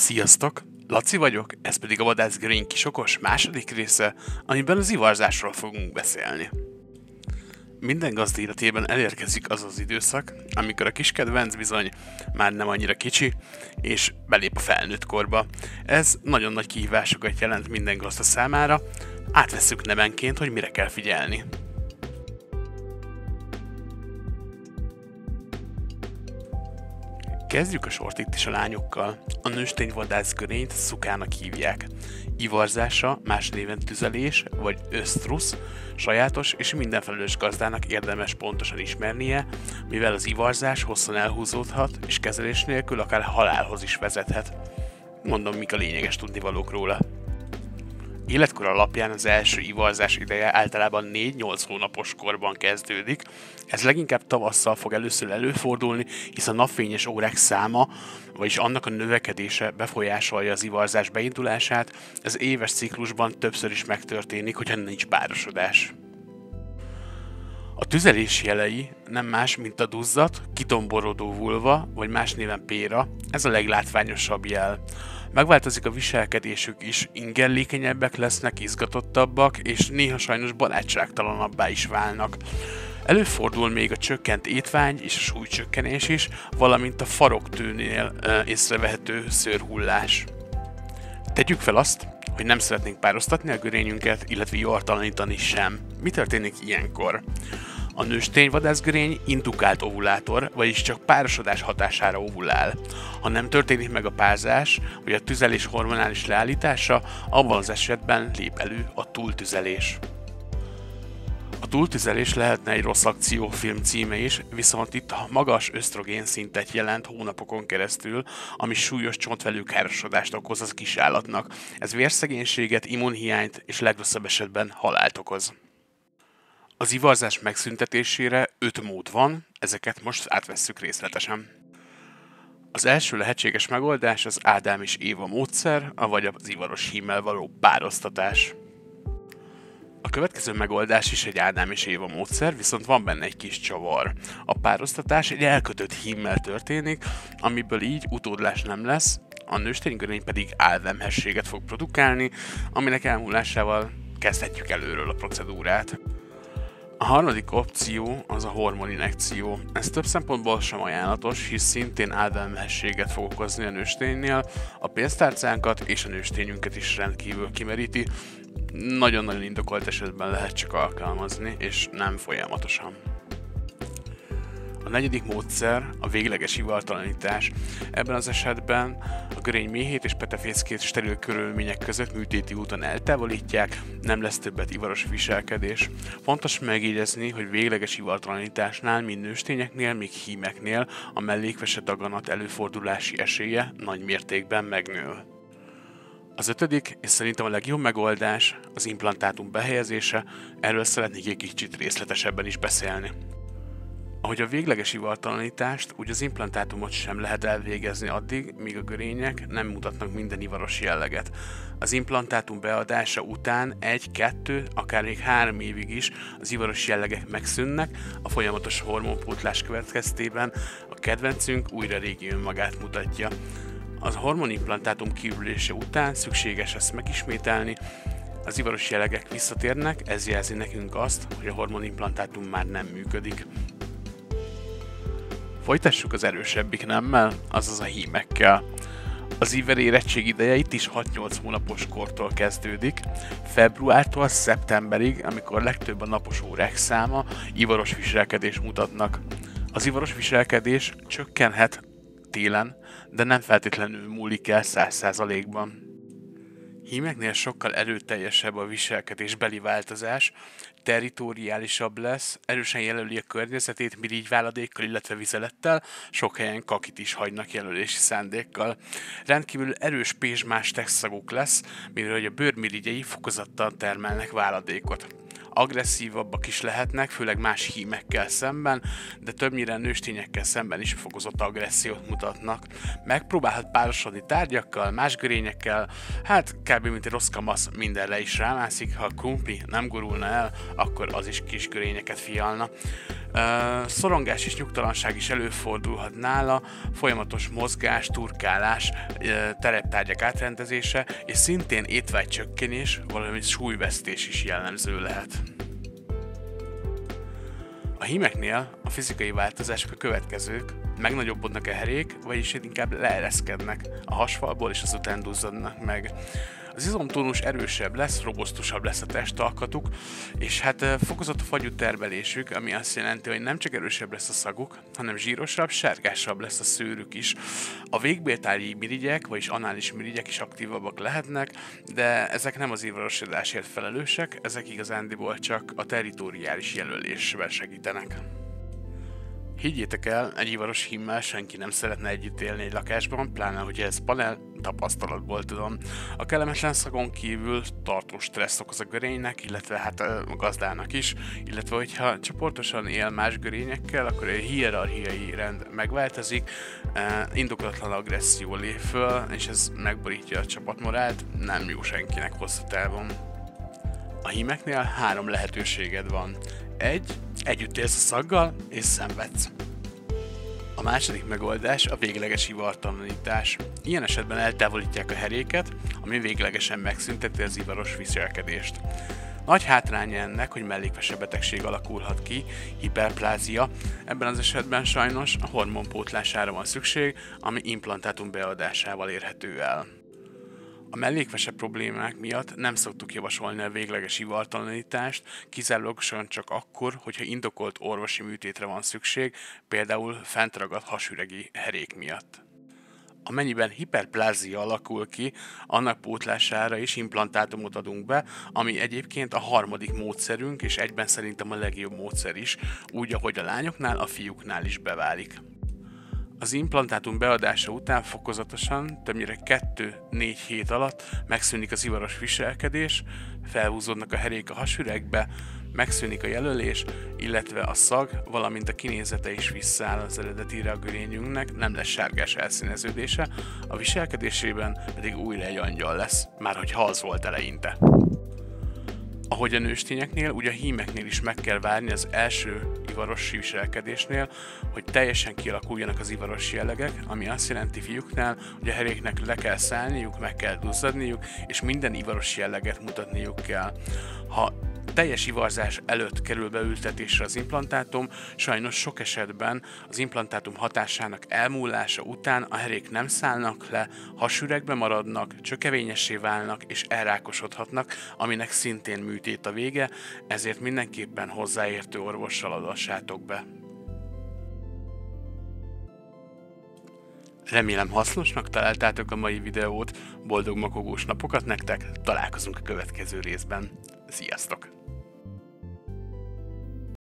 Sziasztok! Laci vagyok, ez pedig a Vadászgörény kisokos második része, amiben az ivarzásról fogunk beszélni. Minden gazda életében elérkezik az az időszak, amikor a kis kedvenc bizony már nem annyira kicsi, és belép a felnőtt korba. Ez nagyon nagy kihívásokat jelent minden gazda számára, átvesszük nevenként, hogy mire kell figyelni. Kezdjük a sort itt is a lányokkal. A nőstény vadászgörényt szukának hívják. Ivarzása, más néven tüzelés vagy ösztrusz, sajátos és mindenfelelős gazdának érdemes pontosan ismernie, mivel az ivarzás hosszan elhúzódhat és kezelés nélkül akár halálhoz is vezethet. Mondom, mik a lényeges tudnivalók róla. Életkor alapján az első ivarzás ideje általában 4-8 hónapos korban kezdődik. Ez leginkább tavasszal fog először előfordulni, hisz a napfényes órák száma, vagyis annak a növekedése befolyásolja az ivarzás beindulását. Ez éves ciklusban többször is megtörténik, hogyha nincs párosodás. A tüzelés jelei nem más, mint a duzzat, kitomborodó vulva, vagy más néven péra, ez a leglátványosabb jel. Megváltozik a viselkedésük is, ingerlékenyebbek lesznek, izgatottabbak, és néha sajnos barátságtalanabbá is válnak. Előfordul még a csökkent étvágy és a súlycsökkenés is, valamint a faroktőnél észrevehető szőrhullás. Tegyük fel azt, hogy nem szeretnénk pároztatni a görényünket, illetve ivartalanítani sem. Mi történik ilyenkor? A nőstény vadászgörény indukált ovulátor, vagyis csak párosodás hatására ovulál. Ha nem történik meg a párzás, vagy a tüzelés hormonális leállítása, abban az esetben lép elő a túltüzelés. A túltüzelés lehetne egy rossz akciófilm címe is, viszont itt magas ösztrogén szintet jelent hónapokon keresztül, ami súlyos csontvelőkárosodást okoz az kisállatnak. Ez vérszegénységet, immunhiányt és legrosszabb esetben halált okoz. Az ivarzás megszüntetésére 5 mód van, ezeket most átvesszük részletesen. Az első lehetséges megoldás az Ádám és Éva módszer, vagy az ivaros hímmel való pároztatás. A következő megoldás is egy Ádám és Éva módszer, viszont van benne egy kis csavar. A pároztatás egy elkötött hímmel történik, amiből így utódlás nem lesz, a nősténygörény pedig álvemhességet fog produkálni, aminek elmúlásával kezdhetjük előről a procedúrát. A harmadik opció az a hormoninjekció. Ez több szempontból sem ajánlatos, hisz szintén álvemhességet fog okozni a nősténynél, a pénztárcánkat és a nőstényünket is rendkívül kimeríti. Nagyon-nagyon indokolt esetben lehet csak alkalmazni, és nem folyamatosan. A negyedik módszer a végleges ivartalanítás. Ebben az esetben a görény méhét és petefészkét steril körülmények között műtéti úton eltávolítják, nem lesz többet ivaros viselkedés. Fontos megjegyezni, hogy végleges ivartalanításnál, mind nőstényeknél, még hímeknél a mellékvese daganat előfordulási esélye nagy mértékben megnő. Az ötödik, és szerintem a legjobb megoldás, az implantátum behelyezése, erről szeretnék egy kicsit részletesebben is beszélni. Ahogy a végleges ivartalanítást, úgy az implantátumot sem lehet elvégezni addig, míg a görények nem mutatnak minden ivaros jelleget. Az implantátum beadása után 1-2, akár még 3 évig is az ivaros jellegek megszűnnek, a folyamatos hormonpótlás következtében a kedvencünk újra régi önmagát mutatja. Az hormonimplantátum kiürülése után szükséges ezt megismételni, az ivaros jellegek visszatérnek, ez jelzi nekünk azt, hogy a hormonimplantátum már nem működik. Folytassuk az erősebbik nemmel, azaz a hímekkel. Az iver érettség ideje itt is 6-8 hónapos kortól kezdődik, februártól szeptemberig, amikor legtöbb a napos órák száma, ivaros viselkedés mutatnak. Az ivaros viselkedés csökkenhet télen, de nem feltétlenül múlik el 100%-ban. Hímeknél sokkal erőteljesebb a viselkedésbeli változás, territoriálisabb lesz, erősen jelöli a környezetét mirigyváladékkal, illetve vizelettel, sok helyen kakit is hagynak jelölési szándékkal. Rendkívül erős pézsmás textszaguk lesz, mivel a bőrmirigyei fokozottan termelnek váladékot. Agresszívabbak is lehetnek, főleg más hímekkel szemben, de többnyire nőstényekkel szemben is fokozott agressziót mutatnak. Megpróbálhat párosodni tárgyakkal, más görényekkel, hát kb. Mint egy rossz kamasz mindenre is rámászik, ha a krumpli nem gurulna el, akkor az is kis görényeket fialna. Szorongás és nyugtalanság is előfordulhat nála, folyamatos mozgás, turkálás, tereptárgyak átrendezése, és szintén étvágycsökkenés, valamint súlyvesztés is jellemző lehet. A hímeknél a fizikai változások a következők: megnagyobbodnak a herék, vagyis inkább leereszkednek a hasfalból, és azután duzzadnak meg. Az izomtónus erősebb lesz, robosztusabb lesz a testalkatuk, és hát fokozott a fagyú termelésük, ami azt jelenti, hogy nem csak erősebb lesz a szaguk, hanem zsírosabb, sárgásabb lesz a szőrük is. A végbéltári mirigyek, vagyis anális mirigyek is aktívabbak lehetnek, de ezek nem az ivarosodásért felelősek, ezek igazándiból csak a territoriális jelölésben segítenek. Higgyétek el, egy ivaros hímmel senki nem szeretne együtt élni egy lakásban, pláne hogy ez panel, tapasztalatból tudom. A kellemetlen szagon kívül tartós stressz okoz a görénynek, illetve hát a gazdának is, illetve hogyha csoportosan él más görényekkel, akkor a hierarchiai rend megváltozik, indokolatlan agresszió lép föl, és ez megborítja a csapatmorált, nem jó senkinek hosszú távon. A hímeknél 3 lehetőséged van. 1. Együtt élsz a szaggal, és szenvedsz. A második megoldás a végleges ivartalanítás. Ilyen esetben eltávolítják a heréket, ami véglegesen megszünteti az ivaros viselkedést. Nagy hátránya ennek, hogy mellékvese betegség alakulhat ki, hiperplázia. Ebben az esetben sajnos a hormonpótlására van szükség, ami implantátum beadásával érhető el. A mellékvese problémák miatt nem szoktuk javasolni a végleges ivartalanítást, kizárólagosan csak akkor, hogyha indokolt orvosi műtétre van szükség, például fentragadt hasüregi herék miatt. Amennyiben hiperplázia alakul ki, annak pótlására is implantátumot adunk be, ami egyébként a harmadik módszerünk, és egyben szerintem a legjobb módszer is, úgy, ahogy a lányoknál, a fiúknál is beválik. Az implantátum beadása után fokozatosan, többnyire 2-4 hét alatt megszűnik az ivaros viselkedés, felhúzódnak a herék a hasüregbe, megszűnik a jelölés, illetve a szag, valamint a kinézete is visszaáll az eredetire a görényünknek, nem lesz sárgás elszíneződése, a viselkedésében pedig újra egy angyal lesz, már hogyha az volt eleinte. Ahogy a nőstényeknél, úgy a hímeknél is meg kell várni az első ivaros viselkedésnél, hogy teljesen kialakuljanak az ivaros jellegek, ami azt jelenti fiúknál, hogy a heréknek le kell szállniuk, meg kell duzzadniuk, és minden ivaros jelleget mutatniuk kell. Ha teljes ivarzás előtt kerül beültetésre az implantátum, sajnos sok esetben az implantátum hatásának elmúlása után a herék nem szállnak le, hasüregbe maradnak, csökevényessé válnak és elrákosodhatnak, aminek szintén műtét a vége, ezért mindenképpen hozzáértő orvossal adassátok be. Remélem hasznosnak találtátok a mai videót, boldog makogós napokat nektek, találkozunk a következő részben. Sziasztok!